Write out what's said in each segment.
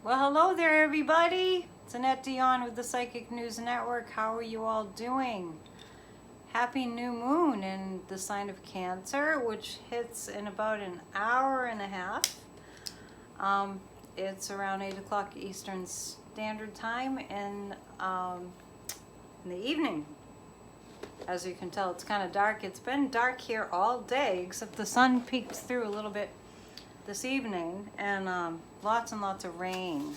Well, hello there, everybody. It's Annette Dion with the Psychic News Network. How are you all doing? Happy new moon in the sign of Cancer, which hits in about an hour and a half. It's around 8 o'clock Eastern Standard Time in the evening. As you can tell, it's kind of dark. It's been dark here all day, except the sun peeks through a little bit this evening, and lots and lots of rain.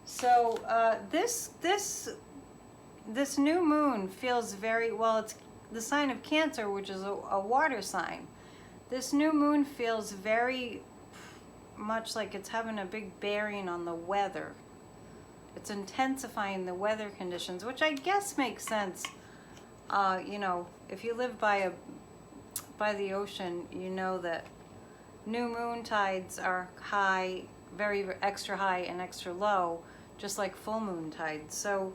So this new moon feels very well. It's the sign of Cancer, which is a water sign. This new moon feels very much like it's having a big bearing on the weather. It's intensifying the weather conditions, which I guess makes sense. If you live by the ocean, you know that new moon tides are high, very extra high and extra low, just like full moon tides. So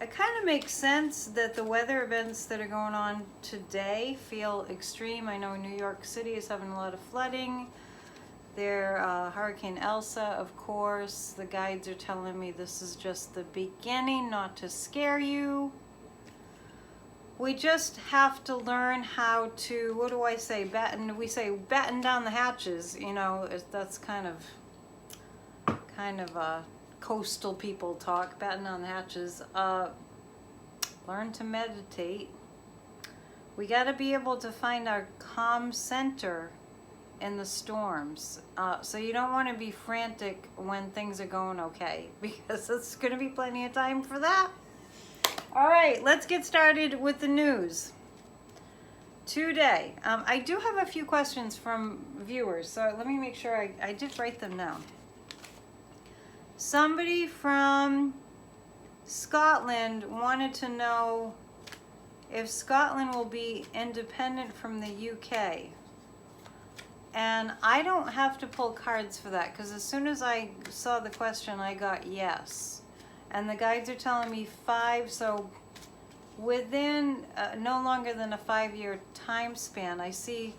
it kind of makes sense that the weather events that are going on today feel extreme. I know New York City is having a lot of flooding. Hurricane Elsa, of course. The guides are telling me this is just the beginning, not to scare you. We just have to learn how to, what do I say, batten down the hatches, that's kind of coastal people talk, batten down the hatches. Learn to meditate. We got to be able to find our calm center in the storms. So you don't want to be frantic when things are going okay, because it's going to be plenty of time for that. All right, let's get started with the news. Today, I do have a few questions from viewers, so let me make sure I did write them down. Somebody from Scotland wanted to know if Scotland will be independent from the UK. And I don't have to pull cards for that, because as soon as I saw the question, I got yes. And the guides are telling me 5, so within no longer than a 5-year time span, I see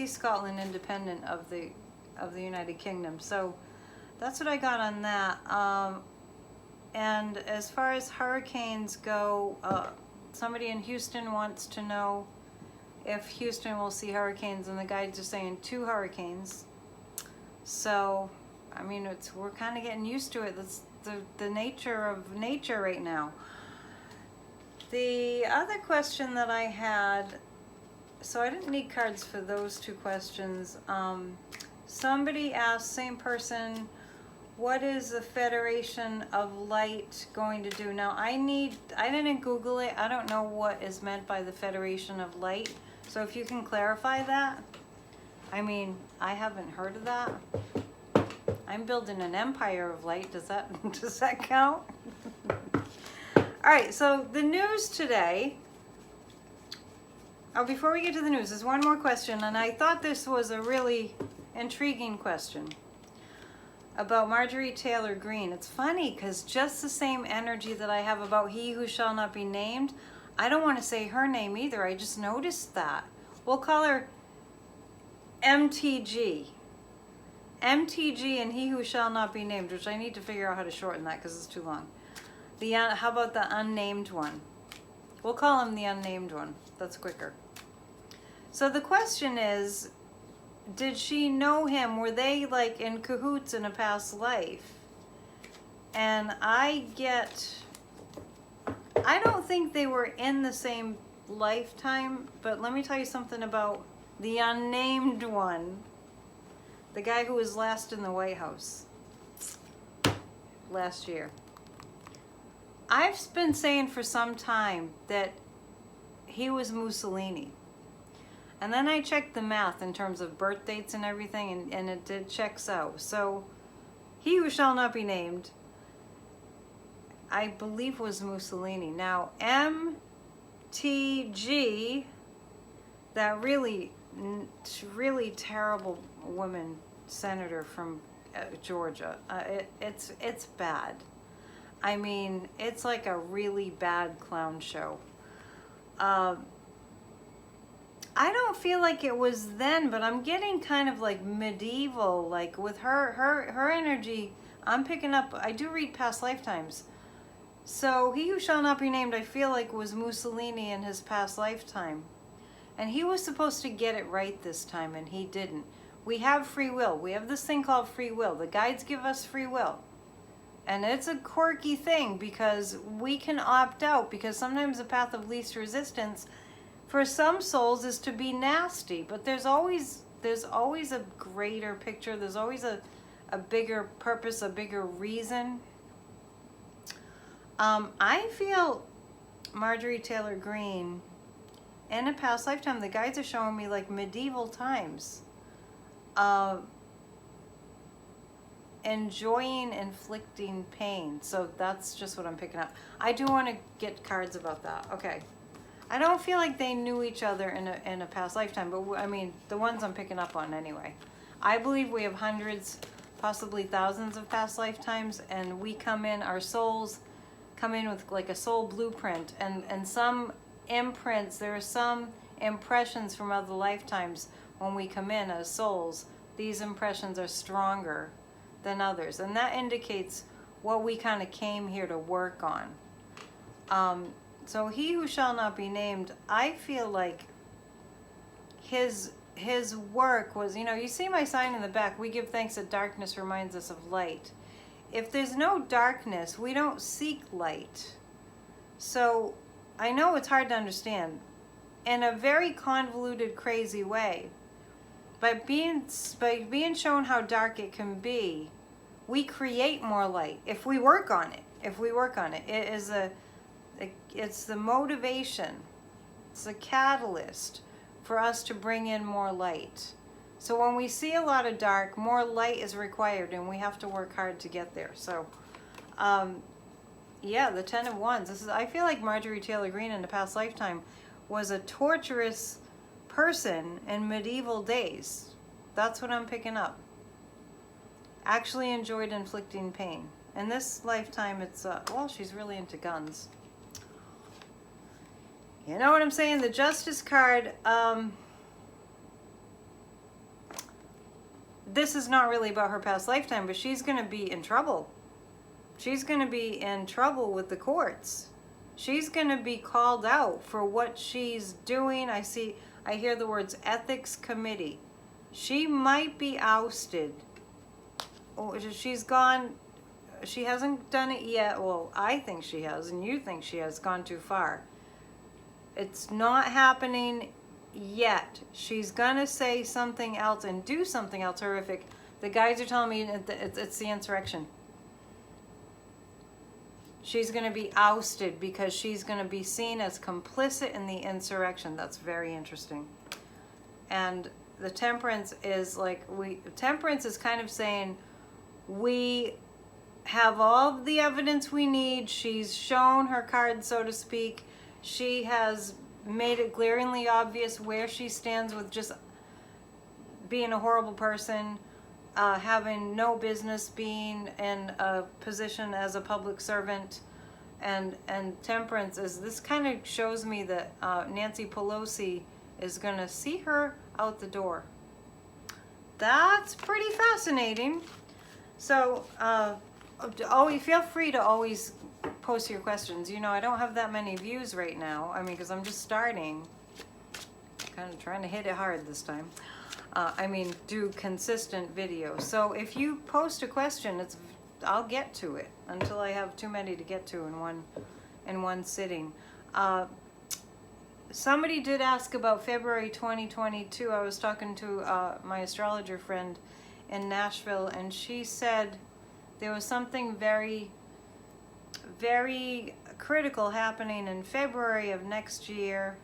Scotland independent of the United Kingdom. So that's what I got on that. And as far as hurricanes go, somebody in Houston wants to know if Houston will see hurricanes, and the guides are saying 2 hurricanes. So, I mean, we're kind of getting used to it. That's the nature of nature right now. The other question that I had, so I didn't need cards for those 2 questions. Somebody asked, same person, what is the Federation of Light going to do? Now I didn't Google it. I don't know what is meant by the Federation of Light. So if you can clarify that. I mean, I haven't heard of that. I'm building an empire of light. Does that count? All right, so the news today. Oh, before we get to the news, there's one more question, and I thought this was a really intriguing question about Marjorie Taylor Greene. It's funny because just the same energy that I have about He Who Shall Not Be Named, I don't want to say her name either. I just noticed that. We'll call her MTG. MTG and He Who Shall Not Be Named, which I need to figure out how to shorten that because it's too long. How about the unnamed one? We'll call him the unnamed one. That's quicker. So the question is, did she know him? Were they like in cahoots in a past life? And I don't think they were in the same lifetime, but let me tell you something about the unnamed one. The guy who was last in the White House last year. I've been saying for some time that he was Mussolini. And then I checked the math in terms of birth dates and everything, and it checks out. So, He Who Shall Not Be Named, I believe, was Mussolini. Now, MTG, that really terrible woman senator from Georgia, it's bad. I mean, it's like a really bad clown show. I don't feel like it was then, but I'm getting kind of like medieval, like with her energy. I'm picking up, I do read past lifetimes. So he who shall not be named, I feel like was Mussolini in his past lifetime. And he was supposed to get it right this time, and he didn't. We have free will. We have this thing called free will. The guides give us free will. And it's a quirky thing because we can opt out, because sometimes the path of least resistance for some souls is to be nasty, but there's always a greater picture. There's always a bigger purpose, a bigger reason. I feel Marjorie Taylor Greene, in a past lifetime, the guides are showing me like medieval times, enjoying inflicting pain. So that's just what I'm picking up. I do want to get cards about that. Okay. I don't feel like they knew each other in a past lifetime, but I mean, the ones I'm picking up on anyway. I believe we have hundreds, possibly thousands of past lifetimes, and we come in, our souls come in with like a soul blueprint, and some imprints, there are some impressions from other lifetimes when we come in as souls. These impressions are stronger than others, and that indicates what we kind of came here to work on. So he who shall not be named, I feel like his work was, you see my sign in the back, we give thanks that darkness reminds us of light. If there's no darkness, we don't seek light. So I know it's hard to understand in a very convoluted, crazy way. By being shown how dark it can be, we create more light if we work on it. It's the motivation. It's a catalyst for us to bring in more light. So when we see a lot of dark, more light is required, and we have to work hard to get there. So, yeah, the Ten of Wands. I feel like Marjorie Taylor Greene in a past lifetime was a torturous person in medieval days. That's what I'm picking up. Actually enjoyed inflicting pain. In this lifetime, it's, well, she's really into guns. You know what I'm saying? The Justice card, this is not really about her past lifetime, but she's going to be in trouble. She's going to be in trouble with the courts. She's going to be called out for what she's doing. I hear the words ethics committee. She might be ousted. Oh, she's gone. She hasn't done it yet. Well, I think she has, and you think she has gone too far. It's not happening yet. She's gonna say something else and do something else horrific. The guides are telling me it's the insurrection. She's gonna be ousted because she's gonna be seen as complicit in the insurrection. That's very interesting. And the Temperance is like, Temperance is kind of saying, we have all the evidence we need. She's shown her cards, so to speak. She has made it glaringly obvious where she stands with just being a horrible person, having no business being in a position as a public servant. And Temperance is, this kind of shows me that Nancy Pelosi is going to see her out the door. That's pretty fascinating. So, feel free to always post your questions. I don't have that many views right now. I mean, because I'm just starting. Kind of trying to hit it hard this time. Do consistent videos. So if you post a question, I'll get to it until I have too many to get to in one sitting. Somebody did ask about February 2022. I was talking to my astrologer friend in Nashville, and she said there was something very, very critical happening in February of next year,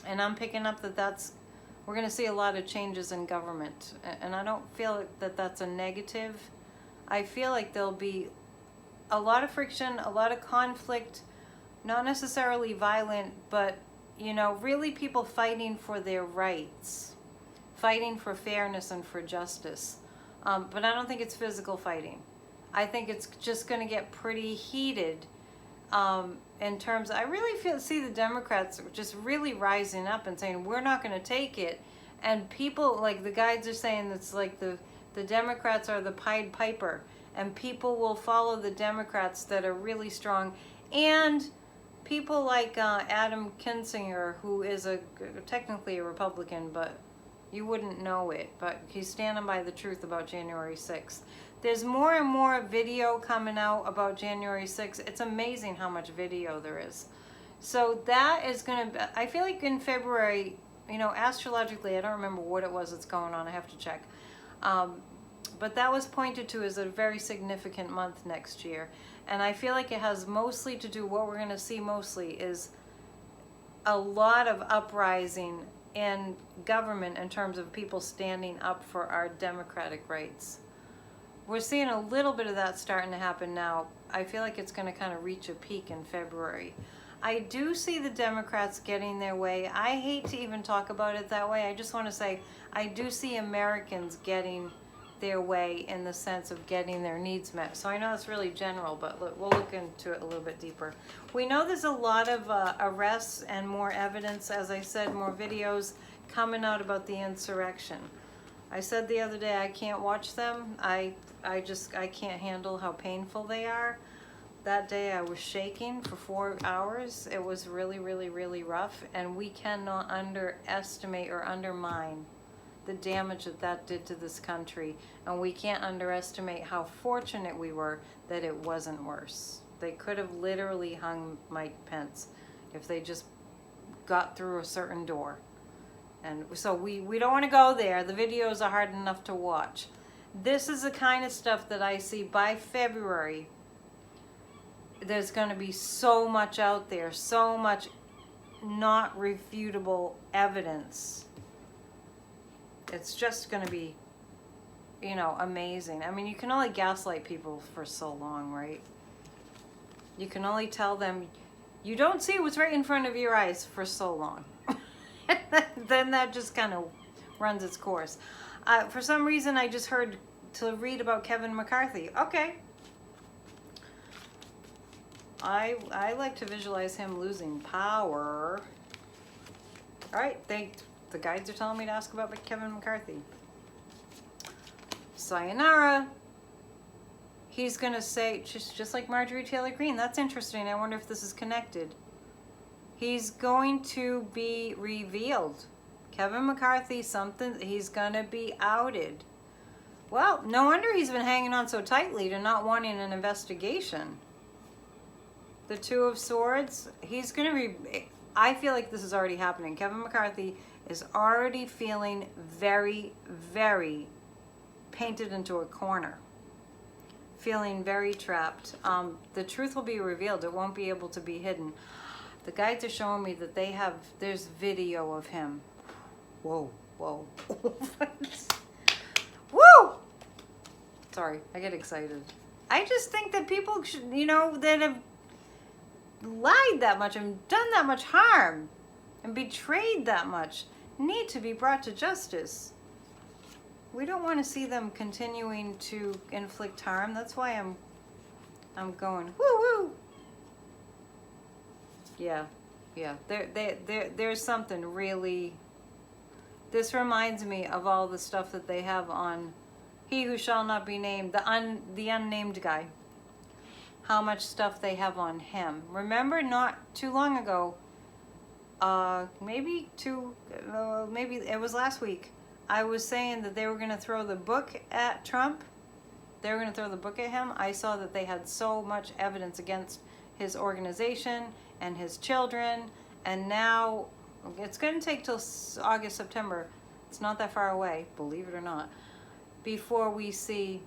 and I'm picking up that we're going to see a lot of changes in government, and I don't feel that that's a negative. I feel like there'll be a lot of friction, a lot of conflict, not necessarily violent, but really people fighting for their rights, fighting for fairness and for justice. But I don't think it's physical fighting. I think it's just going to get pretty heated in terms, I really see the Democrats just really rising up and saying, we're not going to take it. And people, like the guys are saying, it's like the Democrats are the Pied Piper, and people will follow the Democrats that are really strong. And people like Adam Kinzinger, who is technically a Republican, but you wouldn't know it, but he's standing by the truth about January 6th. There's more and more video coming out about January 6th. It's amazing how much video there is. So that is going to, I feel like in February, you know, astrologically, I don't remember what it was that's going on. I have to check. But that was pointed to as a very significant month next year. And I feel like it has mostly to do, what we're going to see mostly is a lot of uprising in government in terms of people standing up for our democratic rights. We're seeing a little bit of that starting to happen now. I feel like it's going to kind of reach a peak in February. I do see the Democrats getting their way. I hate to even talk about it that way. I just want to say I do see Americans getting their way in the sense of getting their needs met. So I know it's really general, but we'll look into it a little bit deeper. We know there's a lot of arrests and more evidence, as I said, more videos coming out about the insurrection. I said the other day I can't watch them. I can't handle how painful they are. That day I was shaking for 4 hours. It was really, really, really rough, and we cannot underestimate or undermine the damage that did to this country, and we can't underestimate how fortunate we were that it wasn't worse. They could have literally hung Mike Pence if they just got through a certain door. And so we don't want to go there. The videos are hard enough to watch. This is the kind of stuff that I see by February. There's going to be so much out there, so much not refutable evidence. It's just going to be, you know, amazing. I mean, you can only gaslight people for so long, right? You can only tell them you don't see what's right in front of your eyes for so long. Then that just kind of runs its course. For some reason, I just heard to read about Kevin McCarthy. Okay. I like to visualize him losing power. All right, the guides are telling me to ask about Kevin McCarthy. Sayonara. He's going to say, just like Marjorie Taylor Greene. That's interesting. I wonder if this is connected. He's going to be revealed. Kevin McCarthy, he's going to be outed. Well, no wonder he's been hanging on so tightly to not wanting an investigation. The Two of Swords, he's going to be, I feel like this is already happening. Kevin McCarthy is already feeling very, very painted into a corner. Feeling very trapped. The truth will be revealed. It won't be able to be hidden. The guides are showing me that there's video of him. Whoa, whoa. Woo! Sorry, I get excited. I just think that people should, you know, that have lied that much and done that much harm and betrayed that much need to be brought to justice. We don't want to see them continuing to inflict harm. That's why I'm going woo woo. Yeah. There's something really. This reminds me of all the stuff that they have on He Who Shall Not Be Named, the unnamed guy. How much stuff they have on him. Remember, not too long ago, maybe it was last week, I was saying that they were going to throw the book at Trump. They were going to throw the book at him. I saw that they had so much evidence against his organization and his children, and now it's going to take till August, September. It's not that far away, believe it or not, before we see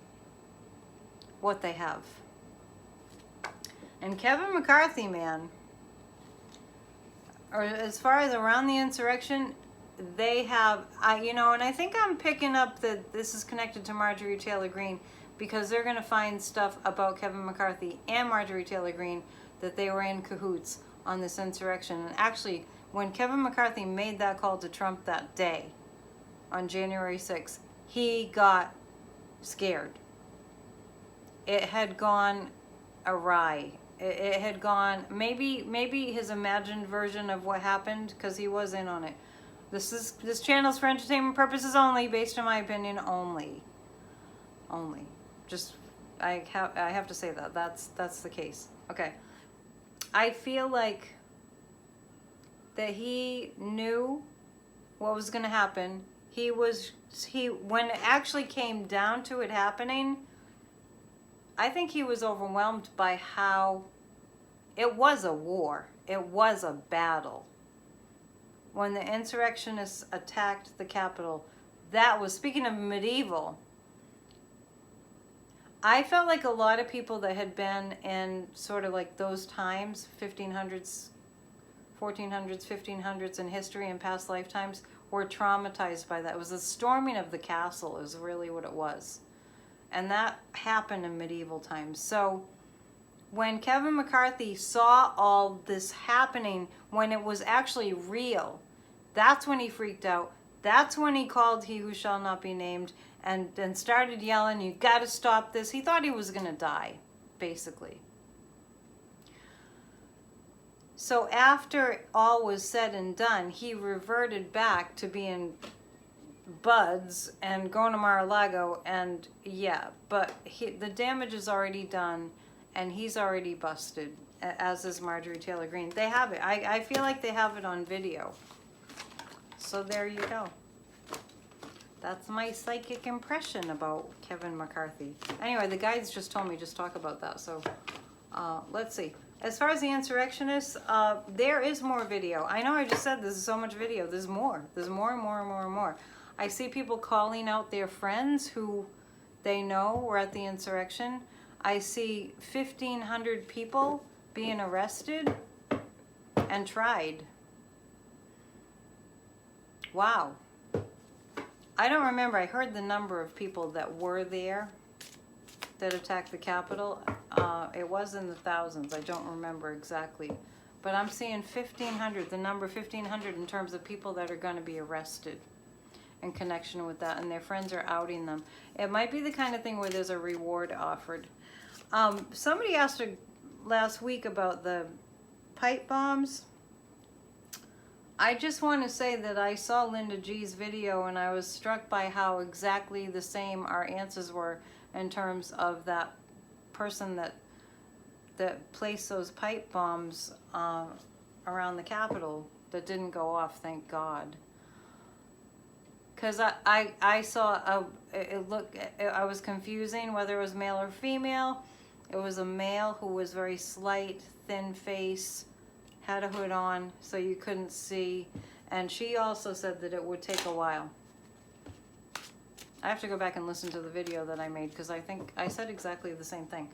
what they have. And Kevin McCarthy, man, or as far as around the insurrection, they have, you know, and I think I'm picking up that this is connected to Marjorie Taylor Greene, because they're going to find stuff about Kevin McCarthy and Marjorie Taylor Greene that they were in cahoots on this insurrection. And actually, when Kevin McCarthy made that call to Trump that day, on January 6th, he got scared. It had gone awry. It had gone, maybe his imagined version of what happened, because he was in on it. This channel's for entertainment purposes only, based on my opinion only. Only. Just, I have to say that. That's the case. Okay. I feel like that he knew what was going to happen. When it actually came down to it happening, I think he was overwhelmed by how it was a war. It was a battle. When the insurrectionists attacked the Capitol, that was, speaking of medieval, I felt like a lot of people that had been in sort of like those times, 1500s, 1400s, 1500s in history and past lifetimes, were traumatized by that. It was the storming of the castle is really what it was. And that happened in medieval times. So when Kevin McCarthy saw all this happening, when it was actually real, that's when he freaked out. That's when he called He Who Shall Not Be Named and started yelling, "You got to stop this." He thought he was going to die, basically. So after all was said and done, he reverted back to being buds and going to Mar-a-Lago, and yeah, but the damage is already done, and he's already busted, as is Marjorie Taylor Greene. They have it. I feel like they have it on video. So there you go. That's my psychic impression about Kevin McCarthy. Anyway, the guides just told me just talk about that. So let's see. As far as the insurrectionists, there is more video. I know I just said there's so much video. There's more. There's more and more and more and more. I see people calling out their friends who they know were at the insurrection. I see 1,500 people being arrested and tried. Wow. I don't remember. I heard the number of people that were there that attacked the Capitol. It was in the thousands. I don't remember exactly. But I'm seeing 1,500, the number 1,500 in terms of people that are going to be arrested in connection with that, and their friends are outing them. It might be the kind of thing where there's a reward offered. Somebody asked last week about the pipe bombs. I just want to say that I saw Linda G's video, and I was struck by how exactly the same our answers were in terms of that person that placed those pipe bombs around the Capitol that didn't go off, thank God. Because I saw, I was confusing whether it was male or female. It was a male who was very slight, thin face, had a hood on so you couldn't see, and she also said that it would take a while. I have to go back and listen to the video that I made, because I think I said exactly the same thing.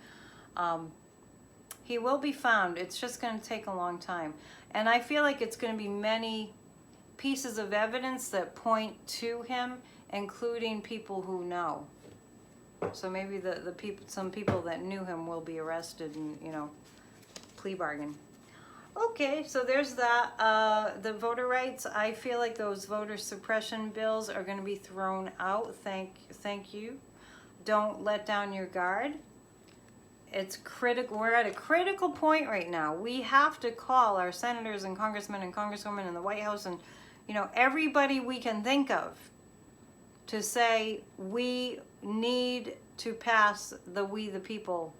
He will be found. It's just going to take a long time, and I feel like it's going to be many pieces of evidence that point to him, including people who know. So maybe the people, some people that knew him will be arrested and, you know, plea bargain. Okay, so there's that. The voter rights, I feel like those voter suppression bills are going to be thrown out. Thank you. Don't let down your guard. It's critical. We're at a critical point right now. We have to call our senators and congressmen and congresswomen in the White House and, you know, everybody we can think of to say we need to pass the We the People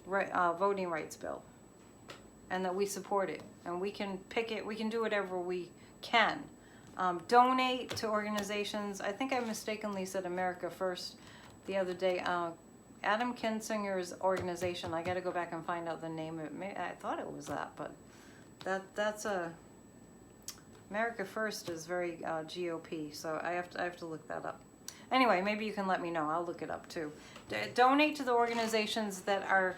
voting rights bill, and that we support it, and we can pick it, we can do whatever we can. Donate to organizations. I think I mistakenly said America First the other day. Adam Kinzinger's organization, I got to go back and find out the name of it. I thought it was that, but that's a America First is very GOP, so I have to look that up. Anyway, maybe you can let me know. I'll look it up too. Donate to the organizations that are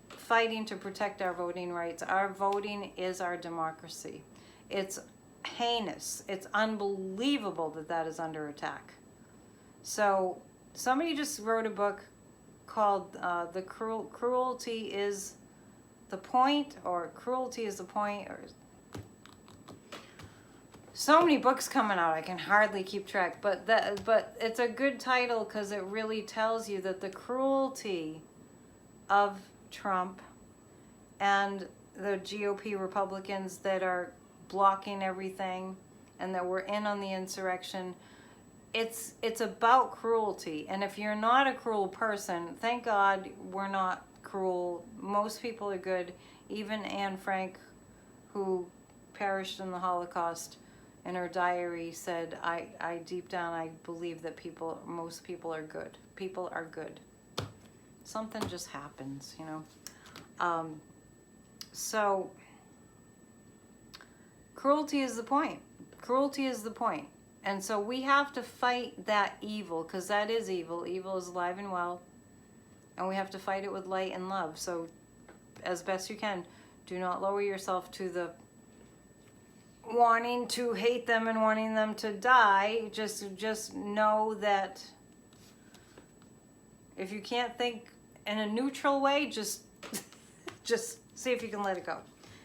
fighting to protect our voting rights. Our voting is our democracy. It's heinous. It's unbelievable that that is under attack. So somebody just wrote a book called The Cruelty is the Point, or Cruelty is the Point, or so many books coming out, I can hardly keep track, but it's a good title because it really tells you that the cruelty of Trump and the GOP Republicans that are blocking everything and that were in on the insurrection. It's about cruelty. And if you're not a cruel person, thank God we're not cruel. Most people are good. Even Anne Frank, who perished in the Holocaust, in her diary said, I deep down, I believe that most people are good. People are good. Something just happens, you know. So cruelty is the point. Cruelty is the point. And so we have to fight that evil, because that is evil. Evil is alive and well. And we have to fight it with light and love. So as best you can, do not lower yourself to the wanting to hate them and wanting them to die. Just know that if you can't think in a neutral way, just see if you can let it go.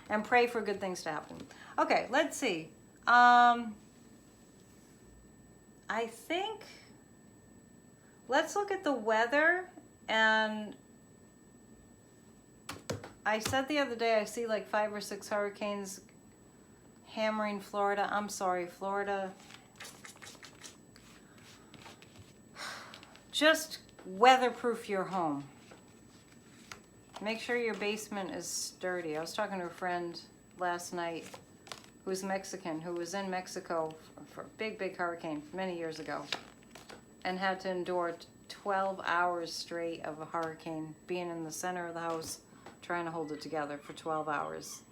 And pray for good things to happen. Okay, let's see. I think let's look at the weather. And I said the other day I see like 5 or 6 hurricanes hammering Florida. I'm sorry, Florida. Just weatherproof your home. Make sure your basement is sturdy. I was talking to a friend last night who's Mexican, who was in Mexico for a big hurricane many years ago and had to endure 12 hours straight of a hurricane, being in the center of the house, trying to hold it together for 12 hours.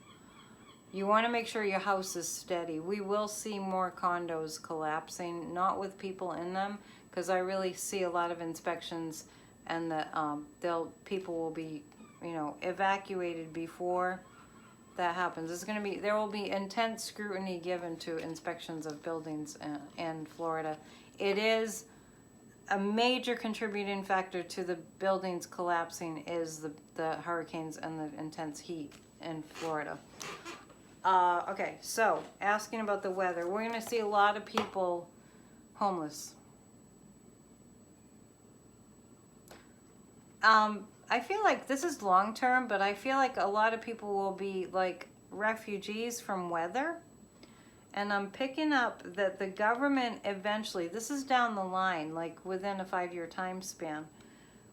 You want to make sure your house is steady. We will see more condos collapsing, not with people in them, because I really see a lot of inspections, and that people will be, evacuated before that happens. There will be intense scrutiny given to inspections of buildings in Florida. It is a major contributing factor to the buildings collapsing is the hurricanes and the intense heat in Florida. Okay, so asking about the weather. We're going to see a lot of people homeless. I feel like this is long term, but I feel like a lot of people will be like refugees from weather. And I'm picking up that the government eventually, this is down the line, like within a 5-year time span,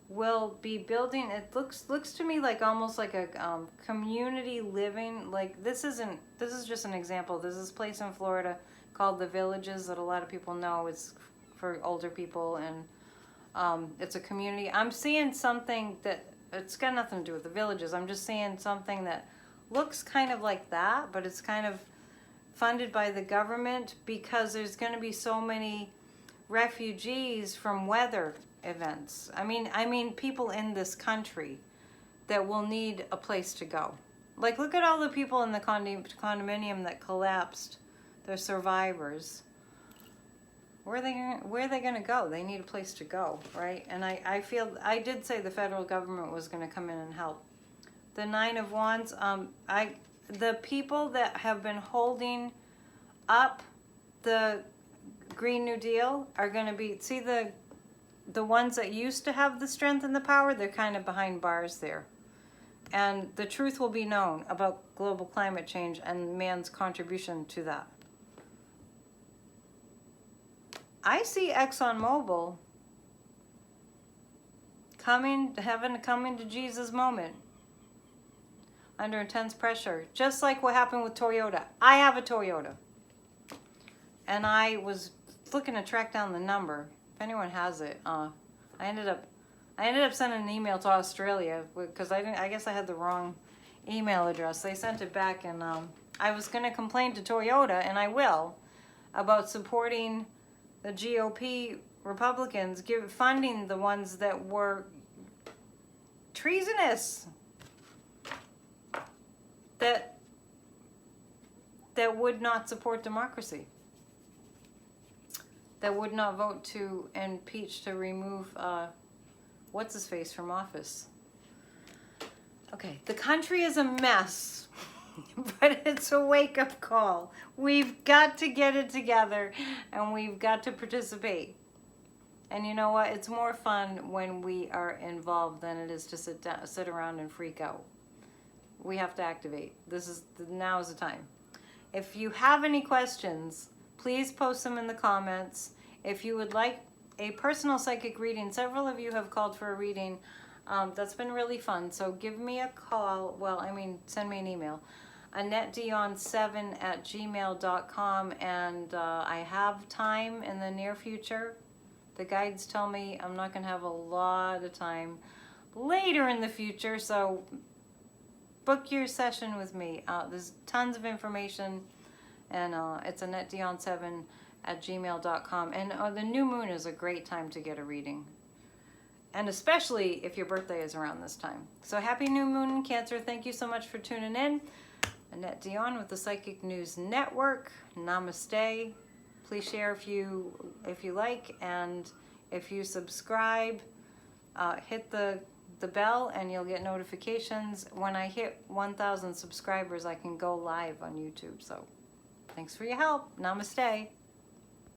will be building, it looks to me like almost like a community living. Like this is just an example. There's this place in Florida called The Villages that a lot of people know. It's for older people, and it's a community. I'm seeing something that, it's got nothing to do with The Villages. I'm just seeing something that looks kind of like that, but it's kind of funded by the government because there's going to be so many refugees from weather events. I mean people in this country that will need a place to go. Like, look at all the people in the condominium that collapsed. They're survivors. Where are they going to go? They need a place to go, right? And I did say the federal government was going to come in and help. The 9 of Wands, the people that have been holding up the Green New Deal are going to be, see the ones that used to have the strength and the power, they're kind of behind bars there. And the truth will be known about global climate change and man's contribution to that. I see ExxonMobil having a coming to Jesus moment under intense pressure, just like what happened with Toyota. I have a Toyota, and I was looking to track down the number. If anyone has it, I ended up sending an email to Australia because I guess I had the wrong email address. They sent it back, and I was going to complain to Toyota, and I will, about supporting the GOP Republicans, funding the ones that were treasonous, that would not support democracy, that would not vote to impeach, to remove what's-his-face from office. Okay, the country is a mess, but it's a wake-up call. We've got to get it together, and we've got to participate. And you know what? It's more fun when we are involved than it is to sit around and freak out. we have to activate. Now is the time. If you have any questions, please post them in the comments. If you would like a personal psychic reading, several of you have called for a reading. That's been really fun. So give me a call. Well, I mean, send me an email. AnnetteDion7@gmail.com, and I have time in the near future. The guides tell me I'm not going to have a lot of time later in the future, so book your session with me. There's tons of information, and it's AnnetteDion7@gmail.com. And the new moon is a great time to get a reading, and especially if your birthday is around this time. So happy new moon in Cancer. Thank you so much for tuning in. Annette Dion with the Psychic News Network. Namaste. Please share if you like, and if you subscribe, hit the bell and you'll get notifications. When I hit 1,000 subscribers, I can go live on YouTube. So thanks for your help. Namaste.